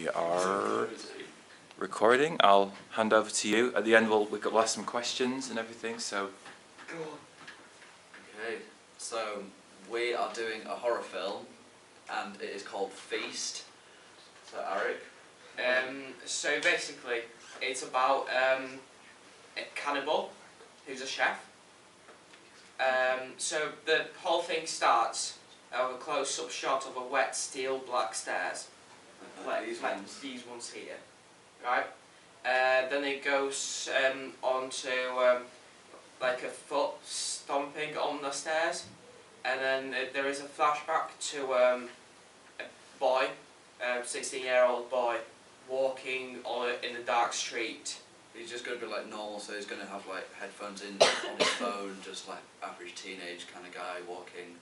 We are recording. I'll hand over to you. At the end, we'll ask some questions and everything. So, go on. Okay, so we are doing a horror film, and it is called Feast. So, Arek. So basically, it's about a cannibal who's a chef. So the whole thing starts of a close-up shot of a wet steel black stairs. Like these ones here, right? Then it goes on to like a foot stomping on the stairs, and then there is a flashback to a boy, 16-year-old boy, walking in the dark street. He's just going to be like normal, so he's going to have like headphones in on his phone, just like average teenage kind of guy walking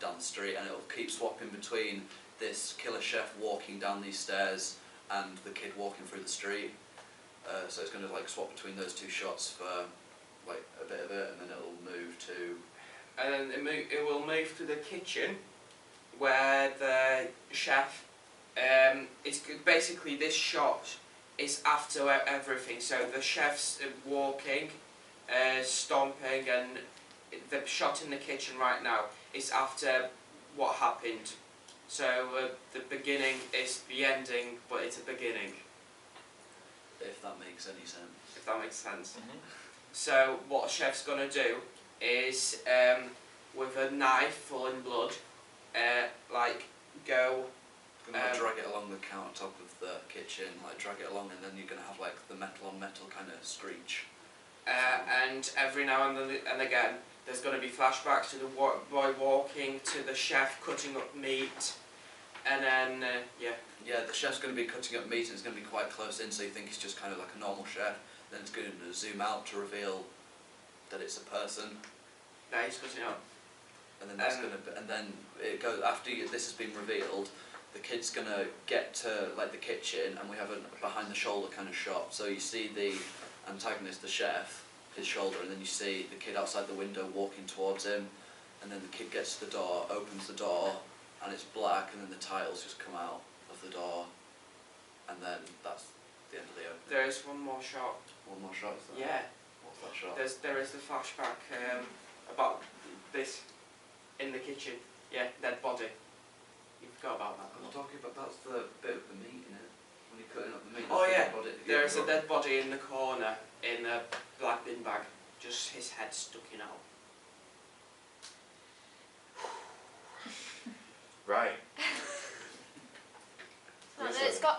down the street, and it'll keep swapping between this killer chef walking down these stairs and the kid walking through the street. So it's going to like swap between those two shots for like a bit of it, and then it'll move to... And then it will move to the kitchen, where the chef... it's basically this shot is after everything. So the chef's walking, stomping, and the shot in the kitchen right now is after what happened. So the beginning is the ending, but it's a beginning. If that makes any sense. If that makes sense. Mm-hmm. So what a chef's going to do is, with a knife full in blood, like go... Gonna drag it along the countertop of the kitchen, like drag it along, and then you're gonna have like the metal on metal kind of screech. And every now and again, there's going to be flashbacks to the boy walking, to the chef cutting up meat, and then Yeah, the chef's going to be cutting up meat, and it's going to be quite close in, so you think he's just kind of like a normal chef. Then it's going to zoom out to reveal that it's a person. Yeah, he's cutting up. And then that's and then it goes after this has been revealed. The kid's gonna get to like the kitchen, and we have a behind the shoulder kind of shot. So you see the antagonist, the chef, his shoulder, and then you see the kid outside the window walking towards him, and then the kid gets to the door, opens the door, and it's black, and then the titles just come out of the door, and then that's the end of the opening. There is one more shot. One more shot, is there? Yeah. What's that shot? There is the flashback about this in the kitchen. Yeah, dead body. You forgot about that. I'm talking about, that's the bit of the meat in it. When you're cutting up the meat. Oh yeah, there is a a dead body in the corner in a black bin bag. Just his head sticking out. right.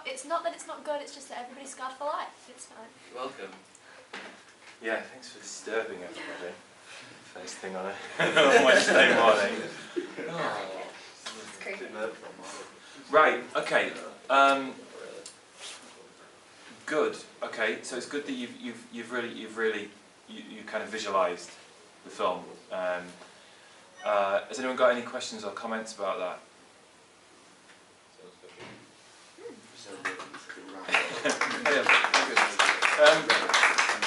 It's not that it's not good, it's just that everybody's scarred for life. It's fine. You're welcome. Yeah, thanks for disturbing everybody. First thing on a Wednesday morning. Oh. Right. Okay. Good. Okay. So it's good that you've really kind of visualised the film. Has anyone got any questions or comments about that?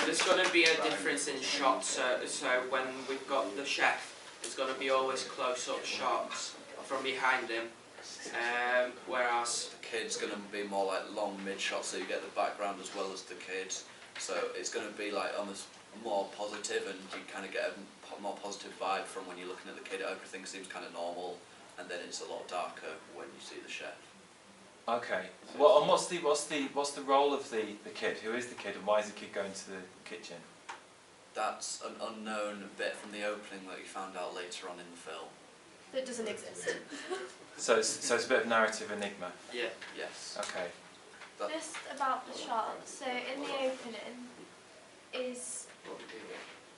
There's going to be a difference in shots. So when we've got the chef, it's going to be always close-up shots from behind him, whereas the kid's going to be more like long mid shots, so you get the background as well as the kid. So it's going to be like almost more positive, and you kind of get a more positive vibe from when you're looking at the kid. Everything seems kind of normal, and then it's a lot darker when you see the chef. Okay. Well, and what's the role of the kid? Who is the kid, and why is the kid going to the kitchen? That's an unknown bit from the opening that you found out later on in the film. That doesn't exist. So it's a bit of narrative enigma. yeah. Yes. Okay. Just about the shot. So in the opening, is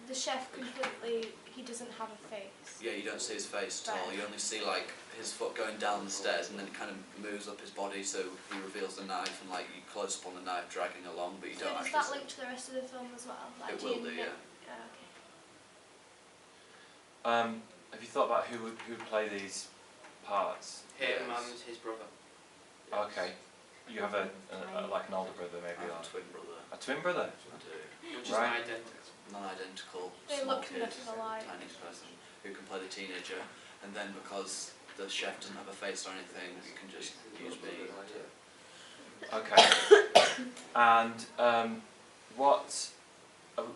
the chef completely? He doesn't have a face. Yeah, you don't see his face at all. Right. You only see like his foot going down the stairs, and then it kind of moves up his body, so he reveals the knife, and like you close up on the knife dragging along, but you So don't does actually that see. link to the rest of the film as well? Like, It will do, yeah. Okay. Have you thought about who would play these parts? Him Yes. and his brother. Okay. You have like an older brother, I maybe. have Or a twin brother. a twin brother. I do. Which is Right. Non-identical, They small look kid, nothing alike. tiny person who can play the teenager, and then because the chef doesn't have a face or anything, you can just use me. Okay. And what,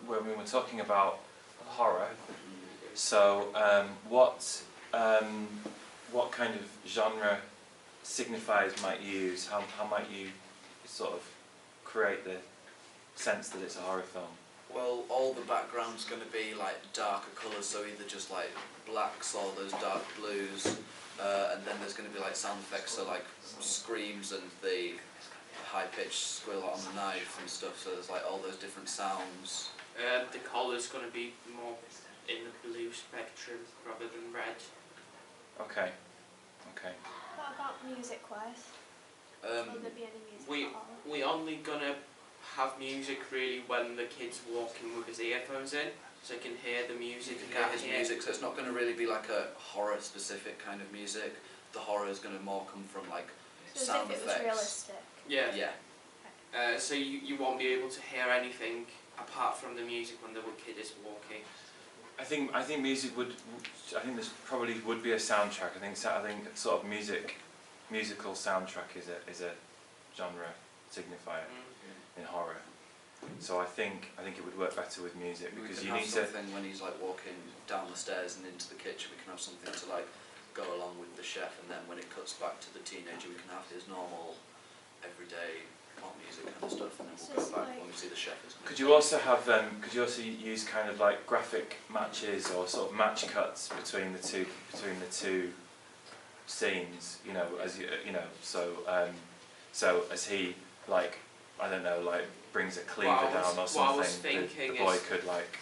when we were talking about horror, so what kind of genre signifiers might you use? How might you sort of create the sense that it's a horror film? Well, all the background's going to be like darker colours, so either just like blacks or those dark blues, and then there's going to be like sound effects, so like screams and the high-pitched squeal on the knife and stuff, so there's like all those different sounds. The colour's going to be more in the blue spectrum rather than red. Okay. Okay. What about music-wise? Will there be any music at all? We only gonna have music really when the kid's walking with his earphones in, so he can hear the music. You can hear his music, so it's not going to really be like a horror-specific kind of music. The horror is going to more come from like So sound as if it effects. was realistic. Yeah. Yeah. So you won't be able to hear anything apart from the music when the kid is walking. I think music would. I think this probably would be a soundtrack. I think sort of musical soundtrack is a genre signifier in horror. So I think it would work better with music because you need to. Something when he's like walking down the stairs and into the kitchen, we can have something to like go along with the chef, and then when it cuts back to the teenager, we can have his normal, everyday pop music kind of stuff, and then we'll go back when we see the chef. Could you also have use kind of like graphic matches or sort of match cuts between the two scenes? You know, so as he like I don't know like brings a cleaver down or something, the boy could like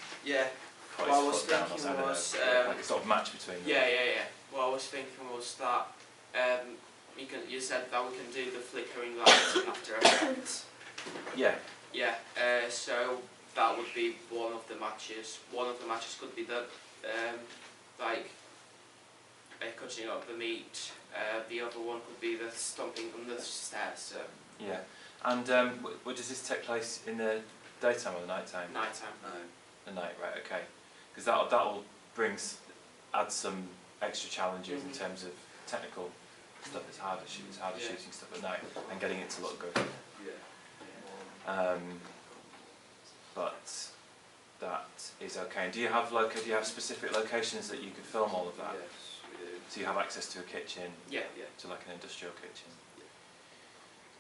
put his foot down or something. Like a sort of match between them. Yeah. What I was thinking was that you said that we can do the flickering lights and After Effects. Yeah. Yeah. So that would be one of the matches. One of the matches could be the like cutting up the meat. The other one could be the stomping on the stairs. So. Yeah. And does this take place in the daytime or the night time? Night time. No. The night, right? Okay. Because that'll add some extra challenges in terms of technical stuff. It's harder shooting stuff at night and getting it to look good. Yeah. But that is okay. And do you have specific locations that you could film all of that? Yes, we do. So you have access to a kitchen, Yeah. to like an industrial kitchen.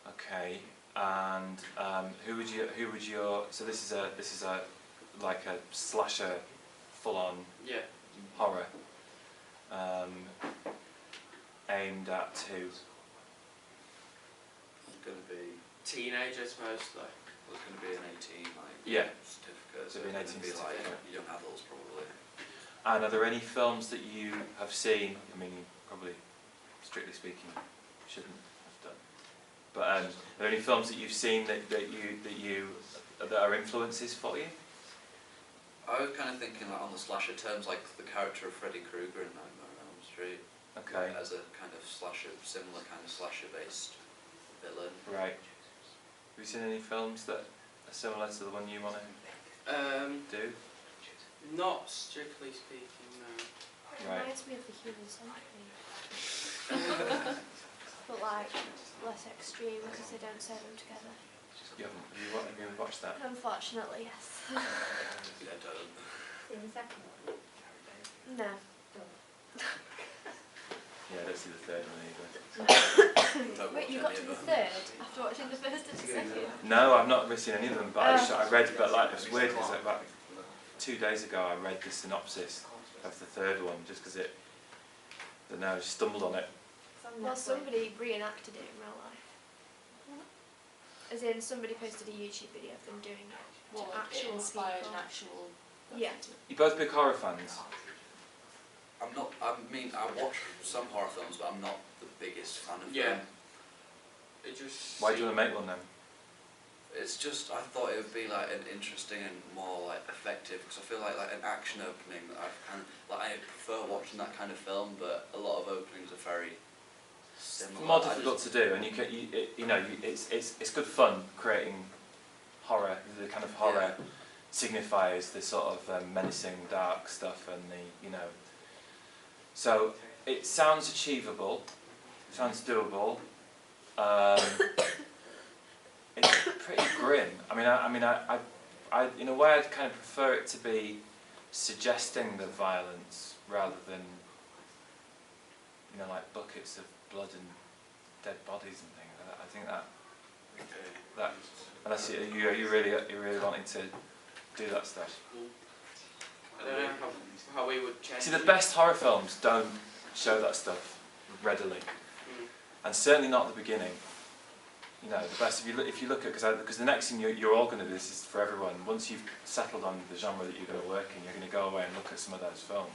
Okay. And who would your so this is a like a slasher full-on horror aimed at who? It's going to be Teenagers mostly. It's going to be an 18 certificate. So it'll be an 18 like certificate. young adults probably. And are there any films that you have seen? I mean, you probably, strictly speaking, shouldn't have done. But are there any films that you've seen that are influences for you? I was kind of thinking like on the slasher terms, like the character of Freddy Krueger in Nightmare on Elm Street. Okay. As a kind of similar kind of slasher-based villain. Right. Have you seen any films that are similar to the one you want to do? Not strictly speaking, no. It Right. reminds me of the Human Centipede. But like less extreme because they don't sew them together. Have you watched that? Unfortunately, yes. Yeah, don't. In the second one? No. Yeah, let's see the third one either. Don't Wait, watch you got any to of the them. third after watching the first and the second? No, I've not seen any of them, but I read, but like, it was weird because like, about 2 days ago I read the synopsis of the third one just because I don't know, I just stumbled on it. Well, somebody reenacted it in real life. As in, somebody posted a YouTube video of them doing it. What, to like, it actual inspired people. an actual... Yeah. You both big horror fans? I'm not. I mean, I watch some horror films, but I'm not the biggest fan of Yeah. them. It just. Why do you want to make one then? It's just I thought it would be like an interesting and more like effective because I feel like an action opening. I prefer watching that kind of film, but a lot of openings are very similar. It's more difficult to do, and it's good fun creating horror. The kind of horror signifies the sort of menacing, dark stuff, and the So it sounds achievable, sounds doable. I in a way I'd kind of prefer it to be suggesting the violence rather than, you know, like buckets of blood and dead bodies and things. I think that unless you really wanting to do that stuff. I don't know how we would change. See, the best horror films don't show that stuff readily, and certainly not at the beginning. You know, the best if you look at because the next thing you're all going to do, this is for everyone. Once you've settled on the genre that you're going to work in, you're going to go away and look at some of those films.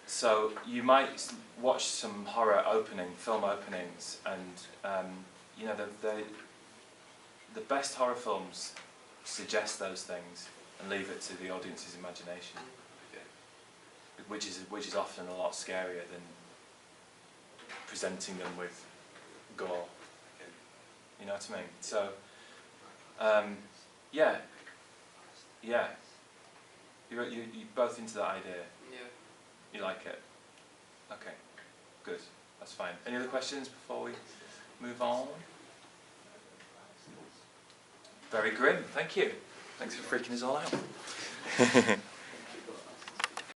So you might watch some film openings, and you know the best horror films suggest those things and leave it to the audience's imagination, which is often a lot scarier than presenting them with gore. You know what I mean? So, yeah. You're both into that idea. Yeah. You like it? Okay, good. That's fine. Any other questions before we move on? Very grim. Thank you. Thanks for freaking us all out.